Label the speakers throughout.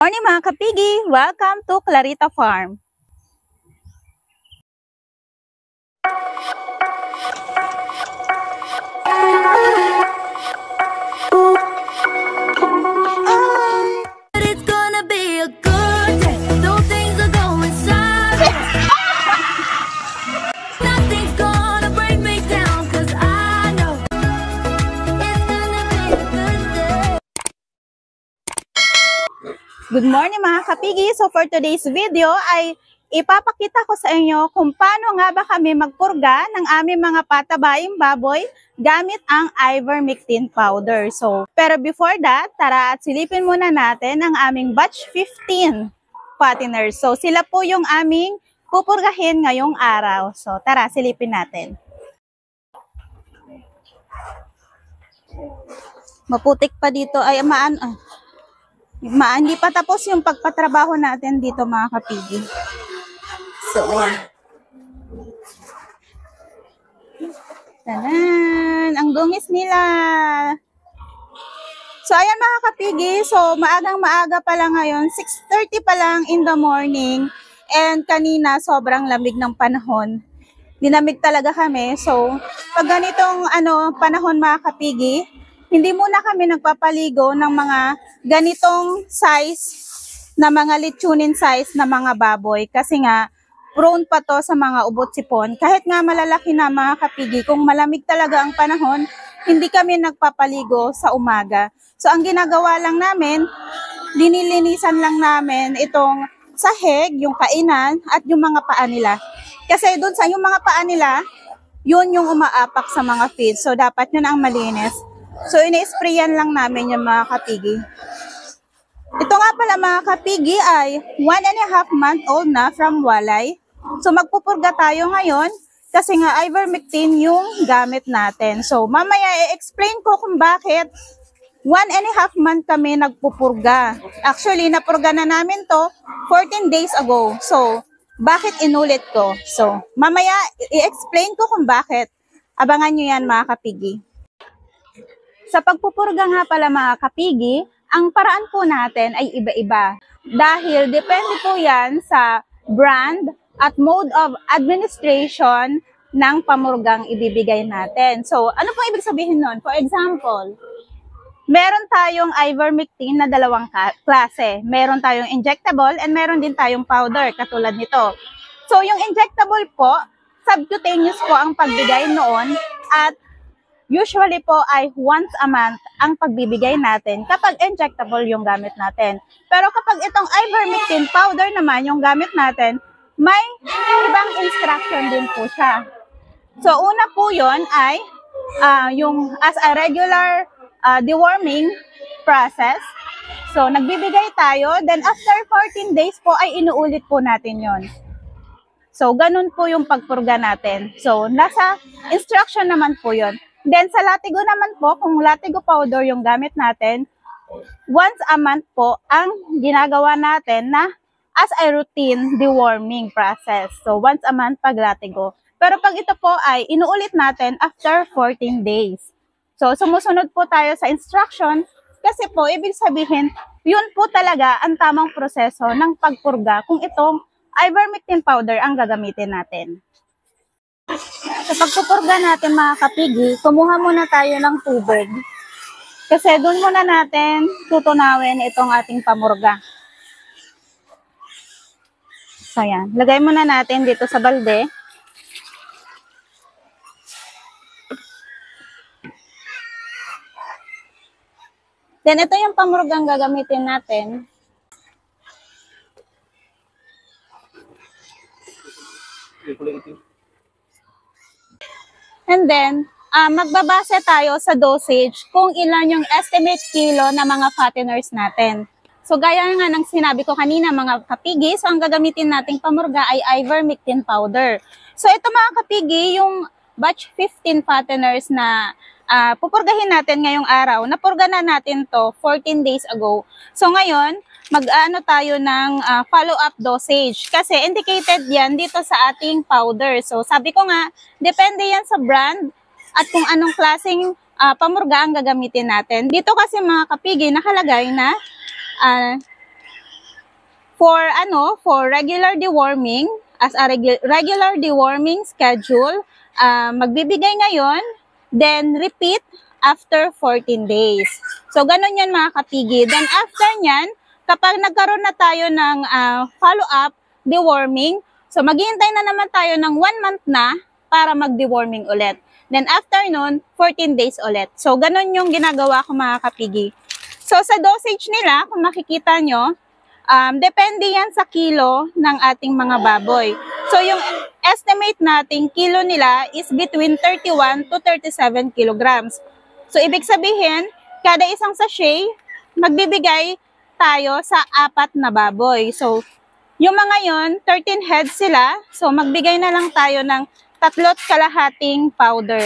Speaker 1: Morning mga kapigi! Welcome to Clarita Farm.
Speaker 2: It's gonna be a good day. Though things are going sideways, nothing's gonna break me down, 'cause I know it's gonna be a good day.
Speaker 1: Good morning mga kapigi! So for today's video ay ipapakita ko sa inyo kung paano nga ba kami magpurga ng aming mga patabayang baboy gamit ang ivermectin powder. So, pero before that, tara at silipin muna natin ang aming batch 15 fatteners. So sila po yung aming pupurgahin ngayong araw. So tara, silipin natin. Maputik pa dito ay hindi pa tapos yung pagpatrabaho natin dito mga kapigi. So, ayan. Tanan! Ang dungis nila! So, ayan mga kapigi. So, maagang-maaga pa lang ngayon. 6:30 pa lang in the morning. And kanina, sobrang lamig ng panahon. Dinamig talaga kami. So, pag ganitong panahon mga kapigi, hindi muna kami nagpapaligo ng mga ganitong size na mga lechonin size na mga baboy. Kasi nga, prone pa to sa mga ubot-sipon. Kahit nga malalaki na mga kapigi, kung malamig talaga ang panahon, hindi kami nagpapaligo sa umaga. So, ang ginagawa lang namin, linilinisan lang namin itong sahig, yung kainan, at yung mga paa nila. Kasi dun sa yung mga paa nila, yun yung umaapak sa mga feed. So, dapat yun ang malinis. So, ina-sprayan lang namin yung mga kapigi. Ito nga pala mga kapigi ay 1.5 month old na from walay. So, magpupurga tayo ngayon kasi nga ivermectin yung gamit natin. So, mamaya i-explain ko kung bakit 1.5 month kami nagpupurga. Actually, napurga na namin to 14 days ago. So, bakit inulit ko? So, mamaya i-explain ko kung bakit. Abangan nyo yan mga kapigi. Sa pagpupurga nga pala mga kapigi, ang paraan po natin ay iba-iba. Dahil depende po yan sa brand at mode of administration ng pamurgang ibibigay natin. So, ano po ibig sabihin nun? For example, meron tayong ivermectin na dalawang klase. Meron tayong injectable and meron din tayong powder, katulad nito. So, yung injectable po, subcutaneous po ang pagbigay noon at usually po ay once a month ang pagbibigay natin kapag injectable yung gamit natin. Pero kapag itong ivermectin powder naman yung gamit natin, may ibang instruction din po siya. So una po yon ay yung as a regular deworming process. So nagbibigay tayo, then after 14 days po ay inuulit po natin yon. So ganun po yung pagpurga natin. So nasa instruction naman po yon. Then sa latigo naman po, kung latigo powder yung gamit natin, once a month po ang ginagawa natin na as a routine deworming process. So once a month pag latigo. Pero pag ito po ay inuulit natin after 14 days. So sumusunod po tayo sa instruction kasi po ibig sabihin, yun po talaga ang tamang proseso ng pagpurga kung itong ivermectin powder ang gagamitin natin. Sa pagpupurga natin mga kapigi, kumuha muna tayo ng tubig. Kasi doon muna natin tutunawin itong ating pamurga. So yan, lagay muna natin dito sa balde. Then ito yung pamurgang gagamitin natin. And then, magbabase tayo sa dosage kung ilan yung estimate kilo na mga fatteners natin. So, gaya nga ng sinabi ko kanina mga kapigi, so ang gagamitin nating pamurga ay ivermectin powder. So, ito mga kapigi, yung batch 15 fatteners na pupurgahin natin ngayong araw. Napurga na natin to 14 days ago. So, ngayon, mag-ano tayo ng follow-up dosage kasi indicated yan dito sa ating powder. So sabi ko nga, depende yan sa brand at kung anong klaseng pamurga ang gagamitin natin. Dito kasi mga kapigi nakalagay na For regular deworming, as a regular deworming schedule, magbibigay ngayon, then repeat after 14 days. So, ganun yan mga kapigi. Then, after nyan, kapag nagkaroon na tayo ng follow-up deworming, so maghihintay na naman tayo ng 1 month na para mag-deworming ulit. Then, after nun, 14 days ulit. So, ganun yung ginagawa ko mga kapigi. So, sa dosage nila, kung makikita nyo, depende yan sa kilo ng ating mga baboy. So, yung estimate nating kilo nila is between 31 to 37 kilograms. So, ibig sabihin, kada isang sachet, magbibigay tayo sa 4 na baboy. So, yung mga yon 13 heads sila. So, magbigay na lang tayo ng 3 kalahating powder.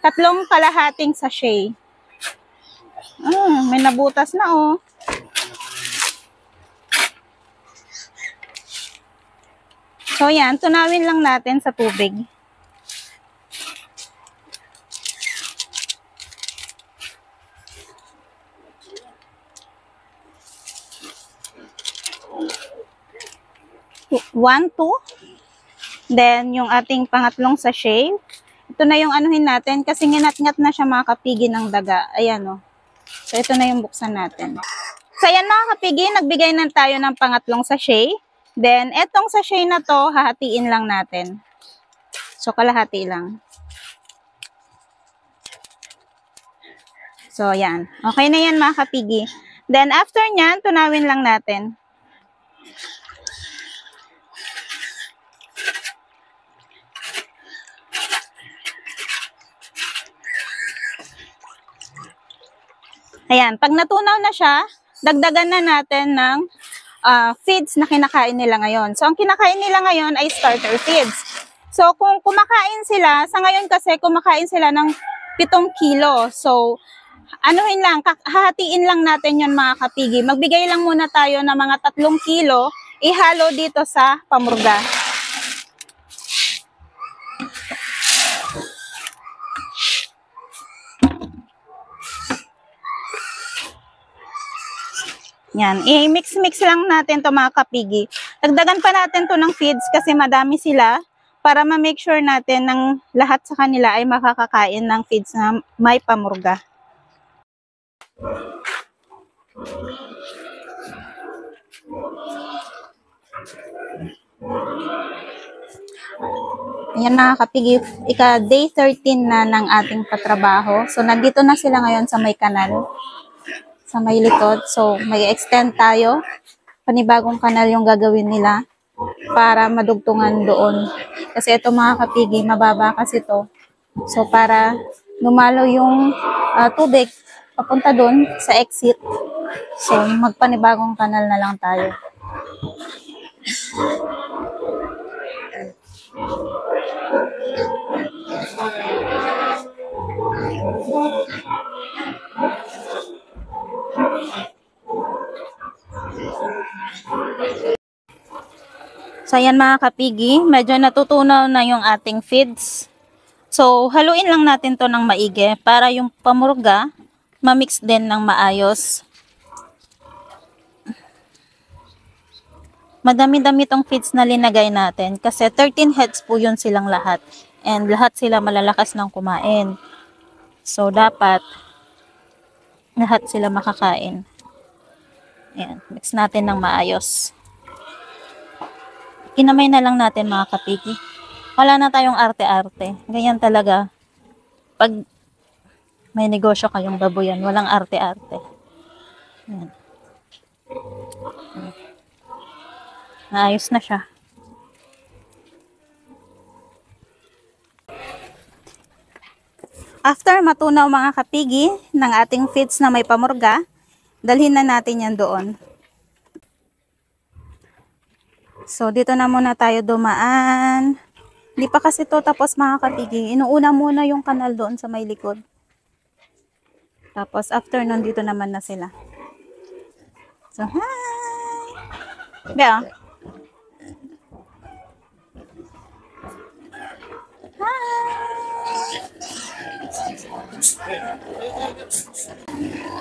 Speaker 1: 3 kalahating sachet. May nabutas na oh. So, yan. Tunawin lang natin sa tubig. One, two. Then, yung ating pangatlong sachet. Ito na yung anuhin natin kasi nginat-ngat na siya mga kapigi ng daga. Ayan o. So, ito na yung buksan natin. So, ayan mga kapigi, nagbigay na tayo ng pangatlong sachet. Then, etong sachet na to, hahatiin lang natin. So, kalahati lang. So, yan. Okay na yan mga kapigi. Then, after nyan, tunawin lang natin. Ayan. Pag natunaw na siya, dagdagan na natin ng feeds na kinakain nila ngayon. So, ang kinakain nila ngayon ay starter feeds. So, kung kumakain sila, sa ngayon kasi kumakain sila ng 7 kilo. So, hahatiin lang natin yon mga kapigi. Magbigay lang muna tayo ng mga 3 kilo, ihalo dito sa pamurga. Yan, i-mix-mix lang natin to mga kapigi. Dagdagan pa natin to ng feeds kasi madami sila para ma-make sure natin ng lahat sa kanila ay makakakain ng feeds na may pamurga. Ayan mga kapigi, day 13 na ng ating patrabaho. So, nandito na sila ngayon sa may kanal. Sa may likod. So, may extend tayo. Panibagong kanal yung gagawin nila para madugtungan doon. Kasi ito mga kapigi, mababa kasi to. So, para lumalo yung tubig papunta doon sa exit. So, magpanibagong kanal na lang tayo. So, ayan mga kapigi, medyo natutunaw na yung ating feeds. So, haluin lang natin to ng maigi para yung pamurga ma-mix din ng maayos. Madami-dami tong feeds na linagay natin kasi 13 heads po yun silang lahat. And lahat sila malalakas ng kumain. So, dapat lahat sila makakain. Ayan, mix natin ng maayos. Kinamay na lang natin mga kapigi. Wala na tayong arte-arte. Ganyan talaga. Pag may negosyo kayong babuyan, walang arte-arte. Ayan. Naayos na siya. After matunaw mga kapigi ng ating feeds na may pamurga, dalhin na natin yan doon. So, dito na muna tayo dumaan. Hindi pa kasi to tapos mga kapigi. Inuuna muna yung kanal doon sa may likod. Tapos, after nun, dito naman na sila. So, hi! Bea. Hi!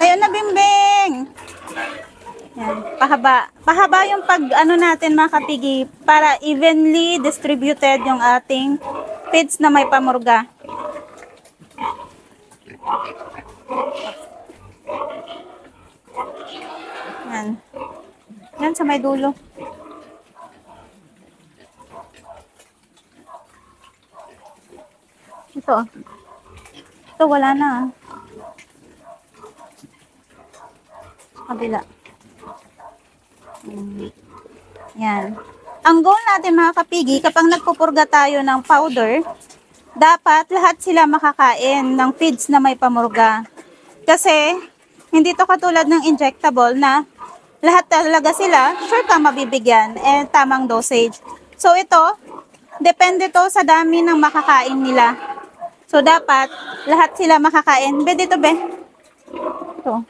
Speaker 1: Ayun na, Bimbing! Yan. Pahaba. Pahaba yung pag ano natin mga kapigi para evenly distributed yung ating feeds na may pamurga. Yan. Yan sa may dulo. Ito. Ito wala na. Kabila. Yan. Ang goal natin mga kapigi, kapag nagpupurga tayo ng powder, dapat lahat sila makakain ng feeds na may pamurga. Kasi, hindi to katulad ng injectable na lahat talaga sila, sure ka mabibigyan, tamang dosage. So ito, depende to sa dami ng makakain nila. So dapat, lahat sila makakain. Be, dito be. Ito.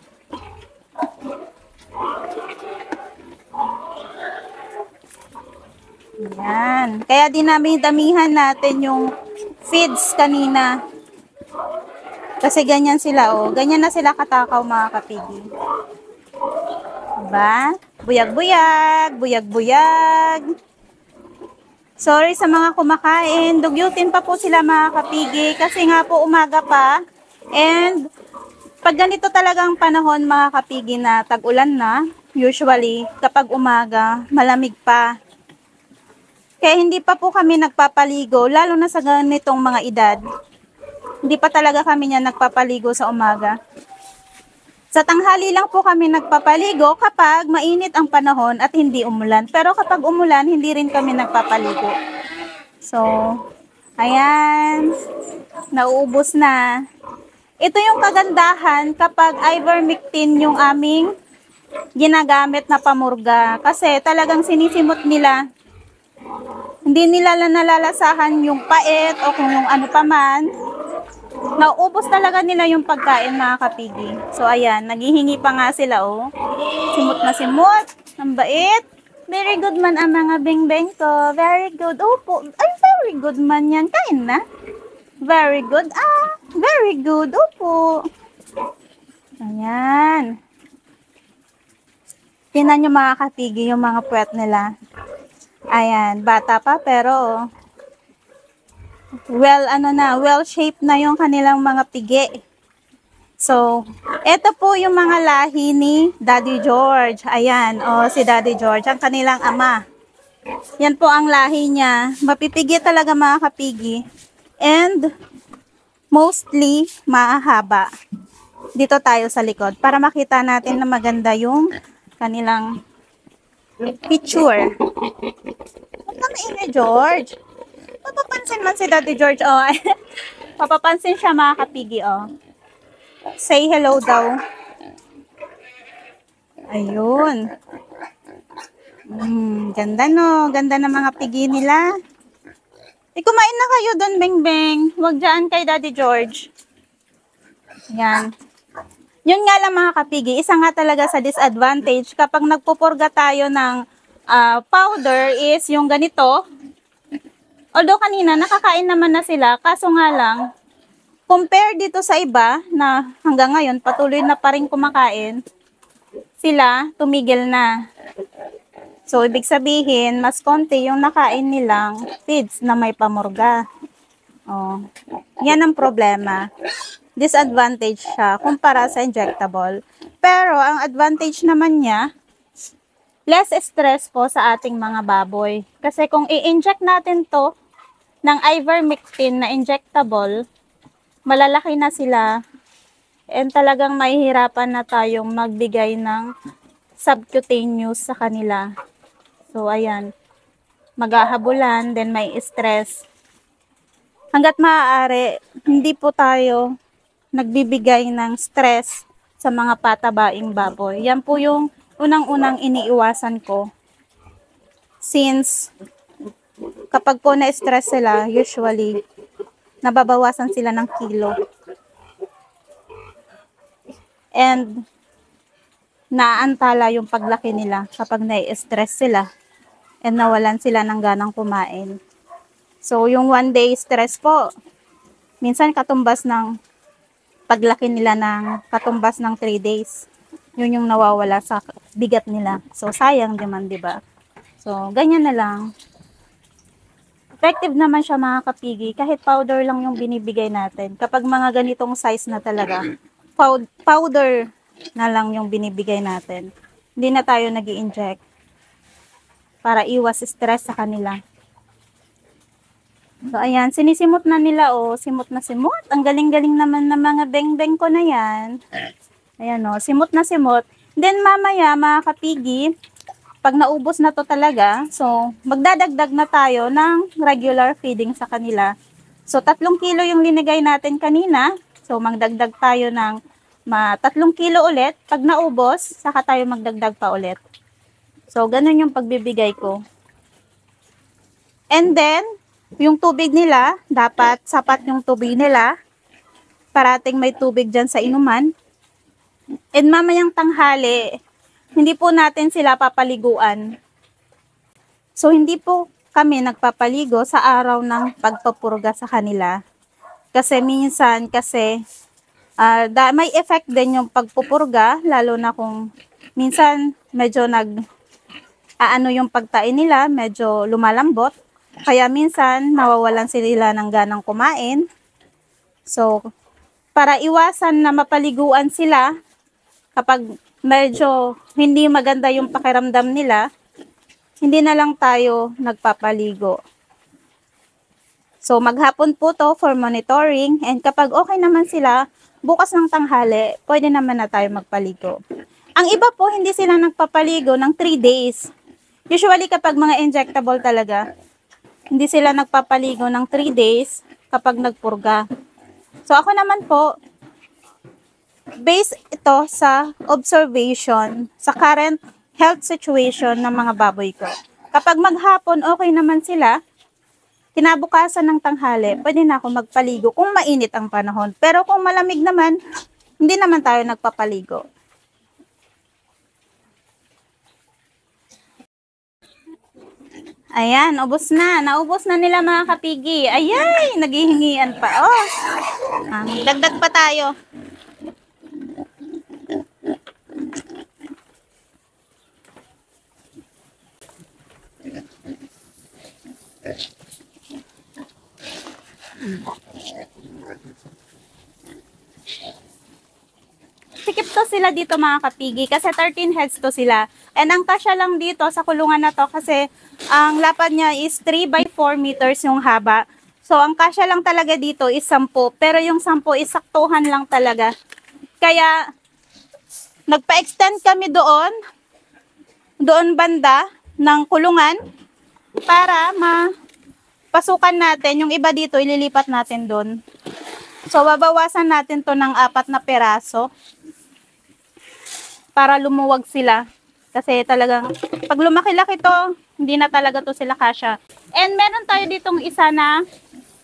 Speaker 1: Yan. Kaya dinami-damihan natin yung feeds kanina. Kasi ganyan sila, oh. Ganyan na sila katakaw, mga kapigi. Diba? Buyag-buyag, buyag-buyag. Sorry sa mga kumakain. Dugyutin pa po sila, mga kapigi. Kasi nga po umaga pa. And pag ganito talagang panahon, mga kapigi, na tag-ulan na, usually, kapag umaga, malamig pa. Kaya hindi pa po kami nagpapaligo, lalo na sa ganitong mga edad. Hindi pa talaga kami niya nagpapaligo sa umaga. Sa tanghali lang po kami nagpapaligo kapag mainit ang panahon at hindi umulan. Pero kapag umulan, hindi rin kami nagpapaligo. So, ayan. Nauubos na. Ito yung kagandahan kapag ivermectin yung aming ginagamit na pamurga. Kasi talagang sinisimot nila. Hindi nila nalalasahan yung pait o kung yung ano pa man. Nauubos talaga nila yung pagkain, mga kapigi. So, ayan. Naghihingi pa nga sila, oh. Simot na simot. Ang bait. Very good man ang mga beng-beng ko. Very good. Opo. Ay, very good man yan. Kain na. Very good. Ah, very good. Opo. Ayan. Tingnan nyo, mga kapigi, yung mga puwet nila. Ayan. Bata pa, pero well-shaped na yung kanilang mga pigi. So, ito po yung mga lahi ni Daddy George. Ayan, si Daddy George, ang kanilang ama. Yan po ang lahi niya. Mapipigi talaga, mga kapigi. And, mostly, mahaba. Dito tayo sa likod para makita natin na maganda yung kanilang picture. Huwag ka maingay, George. Papapansin man si Daddy George, oh. Papapansin siya, mga kapigi, oh. Say hello daw. Ayun. Ganda, no? Ganda ng mga pigi nila. Kumain na kayo doon, Beng-Beng. Huwag dyan kay Daddy George. Yan. Yun nga lang, mga kapigi, isa nga talaga sa disadvantage kapag nagpupurga tayo ng powder is yung ganito. Although kanina, nakakain naman na sila, kaso nga lang, compare dito sa iba na hanggang ngayon patuloy na pa rin kumakain, sila tumigil na. So, ibig sabihin, mas konti yung nakain nilang feeds na may pamurga. Oh, yan ang problema. Disadvantage siya kumpara sa injectable. Pero, ang advantage naman niya, less stress po sa ating mga baboy. Kasi kung i-inject natin to ng ivermectin na injectable, malalaki na sila and talagang mahihirapan na tayong magbigay ng subcutaneous sa kanila. So, ayan. Maghahabulan, then may stress. Hanggat maaari, hindi po tayo nagbibigay ng stress sa mga patabaing baboy. Yan po yung unang-unang iniiwasan ko. Since kapag po na-stress sila, usually, nababawasan sila ng kilo. And, naantala yung paglaki nila kapag na-stress sila and nawalan sila ng ganang kumain. So, yung 1 day stress po, minsan katumbas ng paglaki nila ng katumbas ng 3 days. Yun yung nawawala sa bigat nila. So, sayang naman, di ba? So, ganyan na lang. Effective naman siya mga kapigi. Kahit powder lang yung binibigay natin. Kapag mga ganitong size na talaga, powder na lang yung binibigay natin. Hindi na tayo nag-i-inject para iwas stress sa kanila. So, ayan. Sinisimot na nila, oh. Simot na simot. Ang galing-galing naman ng mga beng-beng ko na yan. Ayan, oh. Simot na simot. Then, mamaya, mga kapigi, pag naubos na to talaga, so, magdadagdag na tayo ng regular feeding sa kanila. So, 3 kilo yung linigay natin kanina. So, magdagdag tayo ng 3 kilo ulit. Pag naubos, saka tayo magdagdag pa ulit. So, ganun yung pagbibigay ko. And then, yung tubig nila, dapat sapat yung tubig nila. Parating may tubig dyan sa inuman. And mamayang tanghali, hindi po natin sila papaliguan. So, hindi po kami nagpapaligo sa araw ng pagpapurga sa kanila. Kasi minsan, may effect din yung pagpupurga, lalo na kung minsan medyo yung pagtain nila, medyo lumalambot. Kaya minsan, nawawalan sila ng ganang kumain. So, para iwasan na mapaliguan sila, kapag medyo hindi maganda yung pakiramdam nila, hindi na lang tayo nagpapaligo. So, maghapon po to for monitoring. And kapag okay naman sila, bukas ng tanghali, pwede naman na tayo magpaligo. Ang iba po, hindi sila nagpapaligo ng 3 days. Usually, kapag mga injectable talaga, hindi sila nagpapaligo ng 3 days kapag nagpurga. So, ako naman po, based ito sa observation, sa current health situation ng mga baboy ko. Kapag maghapon, okay naman sila, kinabukasan ng tanghali, pwede na ako magpaligo kung mainit ang panahon. Pero kung malamig naman, hindi naman tayo nagpapaligo. Ayan, ubos na. Naubos na nila mga kapigi. Ayay, naghihingian pa. Oh, dagdag pa tayo. Sikip to sila dito mga kapigi kasi 13 heads to sila. And ang kasya lang dito sa kulungan na to kasi ang lapad niya is 3 by 4 meters yung haba. So ang kasya lang talaga dito is 10. Pero yung 10 is saktuhan lang talaga. Kaya nagpa-extend kami doon banda ng kulungan para mapasukan natin. Yung iba dito ililipat natin doon. So babawasan natin to ng 4 na peraso para lumuwag sila. Kasi talagang, pag lumaki-laki to, hindi na talaga to sila kasya. And meron tayo ditong isa na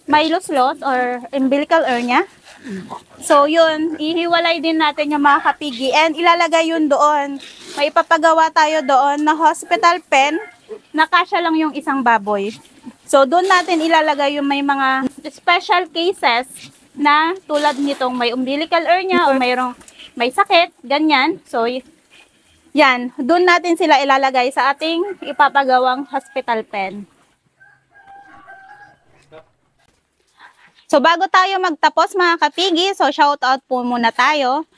Speaker 1: may luslos or umbilical hernia. So yun, ihiwalay din natin yung mga kapigi and ilalagay yun doon. May ipapagawa tayo doon na hospital pen na kasya lang yung isang baboy. So doon natin ilalagay yung may mga special cases na tulad nitong may umbilical hernia o may sakit, ganyan. So, yan. Doon natin sila ilalagay sa ating ipapagawang hospital pen. So, bago tayo magtapos mga kapigi, so shout out po muna tayo.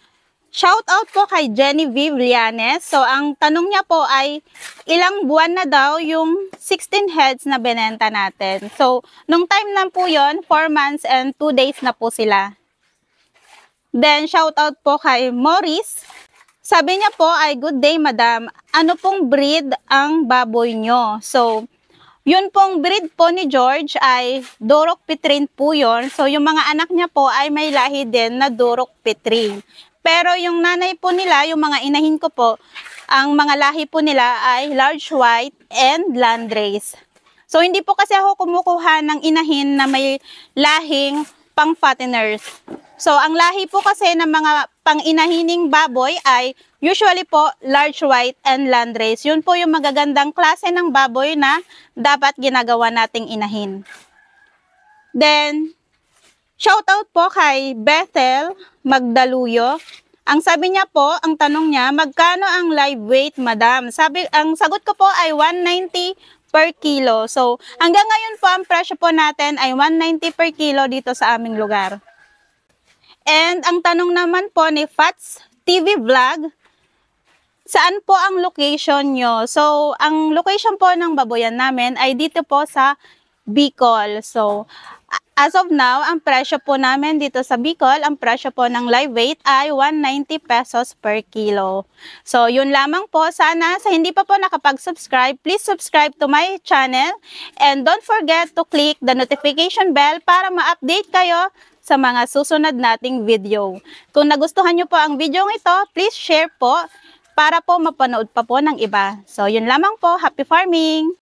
Speaker 1: Shout out po kay Genevieve Lianes. So, ang tanong niya po ay ilang buwan na daw yung 16 heads na benenta natin. So, nung time na po yon 4 months and 2 days na po sila. Then, shout out po kay Maurice. Sabi niya po ay, good day madam. Ano pong breed ang baboy nyo? So, yun pong breed po ni George ay Duroc Petrine po yun. So, yung mga anak niya po ay may lahi din na Duroc Petrine. Pero yung nanay po nila, yung mga inahin ko po, ang mga lahi po nila ay large white and landrace. So, hindi po kasi ako kumukuha ng inahin na may lahing pang fatteners. So, ang lahi po kasi ng mga pang-inahining baboy ay usually po large white and landrace. Yun po yung magagandang klase ng baboy na dapat ginagawa nating inahin. Then, shout out po kay Bethel Magdaluyo. Ang sabi niya po, ang tanong niya, magkano ang live weight, madam? Ang sagot ko po ay 190 per kilo. So, hanggang ngayon po, ang presyo po natin ay 190 per kilo dito sa aming lugar. And ang tanong naman po ni Fats TV Vlog, saan po ang location nyo? So, ang location po ng baboyan namin ay dito po sa Bicol. So, as of now, ang presyo po namin dito sa Bicol, ang presyo po ng live weight ay 190 pesos per kilo. So, yun lamang po. Sana sa hindi pa po nakapag-subscribe, please subscribe to my channel. And don't forget to click the notification bell para ma-update kayo sa mga susunod nating video. Kung nagustuhan nyo po ang video ito, please share po para po mapanood pa po ng iba. So, yun lamang po. Happy farming!